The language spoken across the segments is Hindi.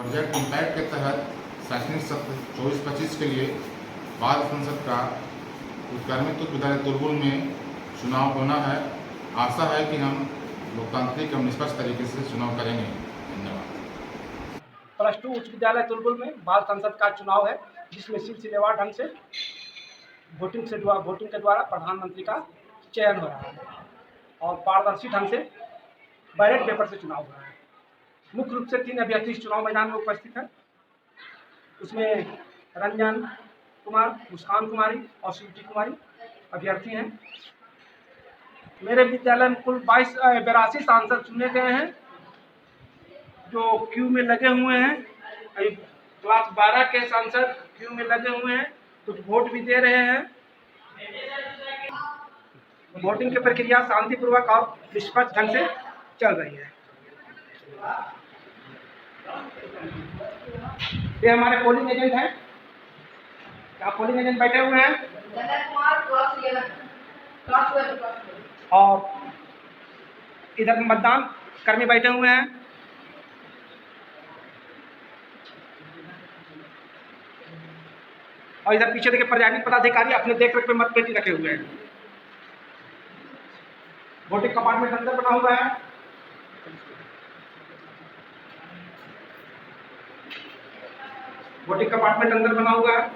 प्रोजेक्ट इम्पैक्ट के तहत शैक्षणिक सत्र 24-25 के लिए बाल संसद का उत्क्रमित उच्च विद्यालय तुलबुल में चुनाव होना है। आशा है कि हम लोकतांत्रिक एवं निष्पक्ष तरीके से चुनाव करेंगे। धन्यवाद। +2 उच्च विद्यालय तुलबुल में बाल संसद का चुनाव है, जिसमें सिलसिलेवार ढंग से वोटिंग के द्वारा प्रधानमंत्री का चयन हो रहा है और पारदर्शी ढंग से बैलेट पेपर से चुनाव हो रहा है। मुख्य रूप से 3 अभ्यर्थी इस चुनाव मैदान में उपस्थित हैं। उसमें रंजन कुमार, मुस्कान कुमारी और स्वीटी कुमारी अभ्यर्थी हैं। मेरे विद्यालय में कुल 82 सांसद चुने गए हैं, जो क्यू में लगे हुए हैं। अभी क्लास 12 के सांसद क्यू में लगे हुए हैं, कुछ वोट भी दे रहे हैं। वोटिंग की प्रक्रिया शांतिपूर्वक और निष्पक्ष ढंग से चल रही है। ये हमारे पोलिंग एजेंट हैं। यहाँ पोलिंग एजेंट बैठे हुए हैं और इधर मतदान कर्मी बैठे हुए हैं। और इधर पीछे देखिए प्रिजाइडिंग पदाधिकारी अपने देखरेख में मतपेटी रखे हुए हैं। वोटिंग कंपार्टमेंट अंदर बना हुआ है। वोटिंग कंपार्टमेंट अंदर बना हुआ है।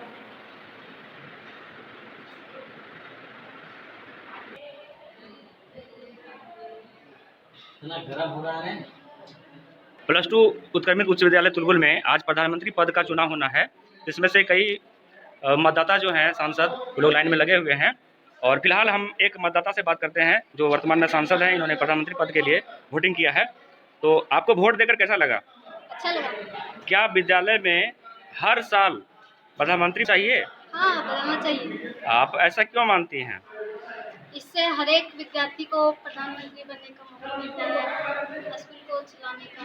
+2 उत्क्रमित उच्च विद्यालय तुलबुल में आज प्रधानमंत्री पद का चुनाव होना है, जिसमें से कई मतदाता जो हैं सांसद वो लोग लाइन में लगे हुए हैं। और फिलहाल हम एक मतदाता से बात करते हैं जो वर्तमान में सांसद हैं। इन्होंने प्रधानमंत्री पद के लिए वोटिंग किया है। तो आपको वोट देकर कैसा लगा? अच्छा लगा। क्या विद्यालय में हर साल प्रधानमंत्री चाहिए? हाँ, बनाना चाहिए। आप ऐसा क्यों मानती हैं? इससे हर एक विद्यार्थी को प्रधानमंत्री बनने का मौका मिलता है, स्कूल को चलाने का,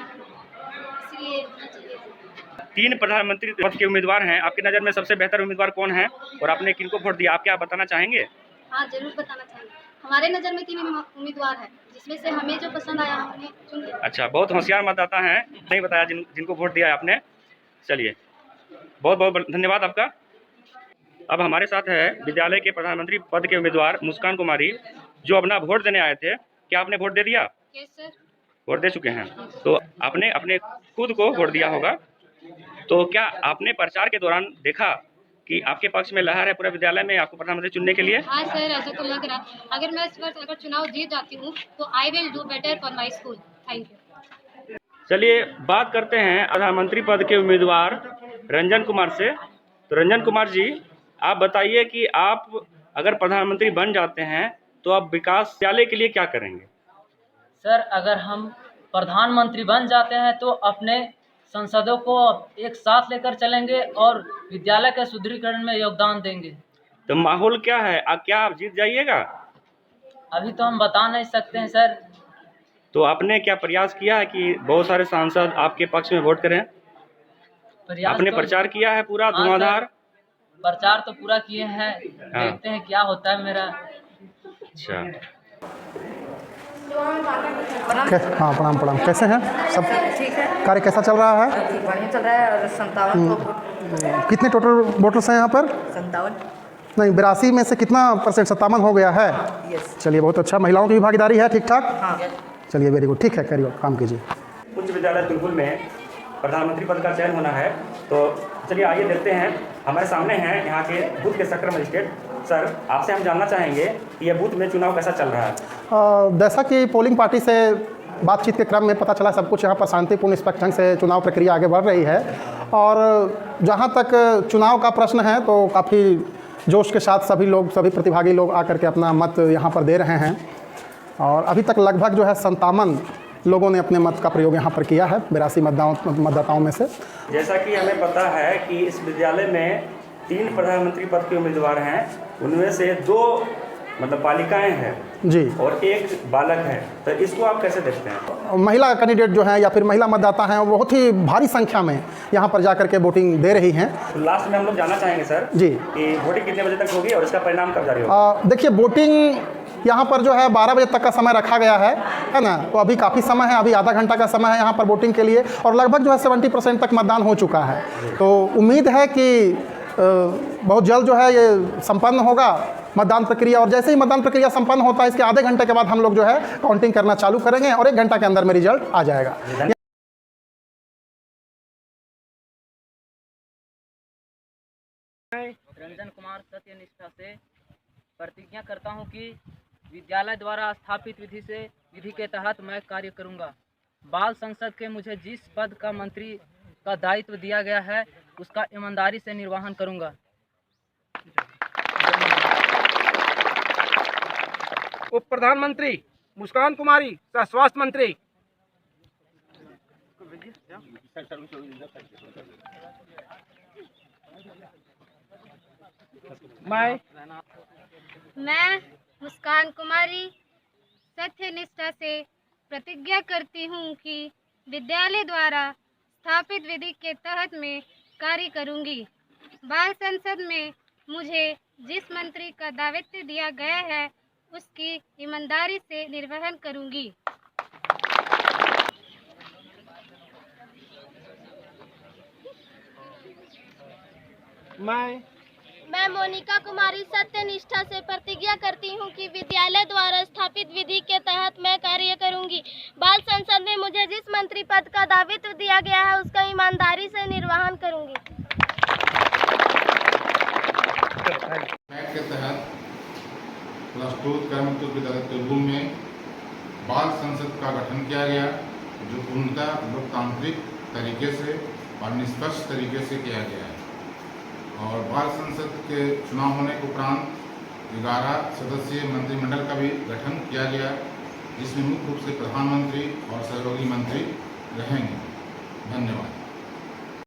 इसलिए होना चाहिए। 3 प्रधानमंत्री पद के उम्मीदवार हैं। आपकी नज़र में सबसे बेहतर उम्मीदवार कौन है और आपने किनको वोट दिया? आप क्या बताना चाहेंगे? हाँ, जरूर बताना चाहिए। हमारे नज़र में 3 उम्मीदवार हैं, जिसमें से हमें जो पसंद आया हमने चुन लिया। अच्छा, बहुत होशियार मतदाता हैं। नहीं बताया जिनको वोट दिया है आपने। चलिए, बहुत बहुत धन्यवाद आपका। अब हमारे साथ है विद्यालय के प्रधानमंत्री पद के उम्मीदवार मुस्कान कुमारी, जो अपना वोट देने आए थे। क्या आपने वोट दे दिया? Yes sir. वोट दे चुके हैं। तो आपने अपने खुद को वोट दिया होगा। तो क्या आपने प्रचार के दौरान देखा कि आपके पक्ष में लहर है पूरे विद्यालय में आपको प्रधानमंत्री चुनने के लिए? हाँ सर, ऐसा तो लग रहा है। अगर मैं इस बार चुनाव जीत जाती हूँ तो I will do better for my school. Thank you. चलिए बात करते हैं प्रधानमंत्री पद के उम्मीदवार रंजन कुमार से। तो रंजन कुमार जी, आप बताइए कि आप अगर प्रधानमंत्री बन जाते हैं तो आप विकास विद्यालय के लिए क्या करेंगे? सर, अगर हम प्रधानमंत्री बन जाते हैं तो अपने सांसदों को एक साथ लेकर चलेंगे और विद्यालय के सुदृढ़ीकरण में योगदान देंगे। तो माहौल क्या है? क्या आप जीत जाइएगा? अभी तो हम बता नहीं सकते हैं सर। तो आपने क्या प्रयास किया है कि बहुत सारे सांसद आपके पक्ष में वोट करें? आपने प्रचार किया है पूरा हाँ धुआंधार? प्रचार तो पूरा किए हैं। हाँ। देखते हैं क्या होता है मेरा। अच्छा, हाँ, प्रणाम। कैसे हैं सब? ठीक है। कार्य कैसा चल रहा है? बढ़िया चल रहा है। और 57 कितने टोटल वोटर्स हैं यहाँ पर? 57 नहीं, 82 में से कितना %? 57 हो गया है। यस। चलिए, बहुत अच्छा। महिलाओं की भी भागीदारी है ठीक ठाक? हाँ। चलिए, वेरी गुड। ठीक है, करिए, काम कीजिए। उच्च विद्यालय तुलबुल में प्रधानमंत्री पद का चयन होना है। तो चलिए आइए देखते हैं। हमारे सामने हैं यहाँ के बूथ के सेक्टर मजिस्ट्रेट। सर, आपसे हम जानना चाहेंगे कि यह बूथ में चुनाव कैसा चल रहा है? जैसा कि पोलिंग पार्टी से बातचीत के क्रम में पता चला, सब कुछ यहाँ पर शांतिपूर्ण निष्पक्ष ढंग से चुनाव प्रक्रिया आगे बढ़ रही है। और जहाँ तक चुनाव का प्रश्न है तो काफ़ी जोश के साथ सभी प्रतिभागी लोग आकर के अपना मत यहाँ पर दे रहे हैं। और अभी तक लगभग जो है 57 लोगों ने अपने मत का प्रयोग यहाँ पर किया है 82 मतदाताओं में से। जैसा कि हमें पता है कि इस विद्यालय में 3 प्रधानमंत्री पद के उम्मीदवार हैं। उनमें से 2 बालिकाएं हैं जी और 1 बालक है। तो इसको आप कैसे देखते हैं? महिला कैंडिडेट जो हैं या फिर महिला मतदाता हैं, वो बहुत ही भारी संख्या में यहाँ पर जाकर के वोटिंग दे रही हैं। तो लास्ट में हम लोग जानना चाहेंगे सर जी कि वोटिंग कितने बजे तक होगी और इसका परिणाम कब जारी होगा? देखिए, वोटिंग यहाँ पर जो है 12 बजे तक का समय रखा गया है ना। तो अभी काफ़ी समय है, अभी आधा घंटा का समय है यहाँ पर वोटिंग के लिए, और लगभग जो है 70% तक मतदान हो चुका है। तो उम्मीद है कि बहुत जल्द जो है ये संपन्न होगा मतदान प्रक्रिया, और जैसे ही मतदान प्रक्रिया संपन्न होता है इसके आधे घंटे के बाद हम लोग जो है काउंटिंग करना चालू करेंगे और 1 घंटा के अंदर में रिजल्ट आ जाएगा। रंजन कुमार सत्यनिष्ठा से प्रतिज्ञा करता हूं कि विद्यालय द्वारा स्थापित विधि के तहत मैं कार्य करूंगा। बाल संसद के मुझे जिस पद का मंत्री का दायित्व दिया गया है उसका ईमानदारी से निर्वहन करूंगा। उप प्रधानमंत्री मुस्कान कुमारी सह स्वास्थ्य मंत्री। मैं मुस्कान कुमारी सत्यनिष्ठा से प्रतिज्ञा करती हूँ कि विद्यालय द्वारा स्थापित विधि के तहत मैं कार्य करूँगी। बाल संसद में मुझे जिस मंत्री का दायित्व दिया गया है उसकी ईमानदारी से निर्वहन करूँगी। मैं मोनिका कुमारी सत्यनिष्ठा से प्रतिज्ञा करती हूँ कि विद्यालय द्वारा स्थापित विधि के तहत मैं कार्य करूँगी। बाल संसद में मुझे जिस मंत्री पद का दायित्व दिया गया है उसका ईमानदारी से निर्वहन करूँगी। एक्ट के तहत +2 कर्मयुक्त विद्यालय तुलबुल में बाल संसद का गठन किया गया, जो पूर्णतः लोकतांत्रिक तरीके से और निष्पक्ष तरीके से किया गया है। और बाल संसद के चुनाव होने के उपरांत 11 सदस्यीय मंत्रिमंडल का भी गठन किया गया, जिसमें मुख्य रूप से प्रधानमंत्री और सहयोगी मंत्री रहेंगे। धन्यवाद।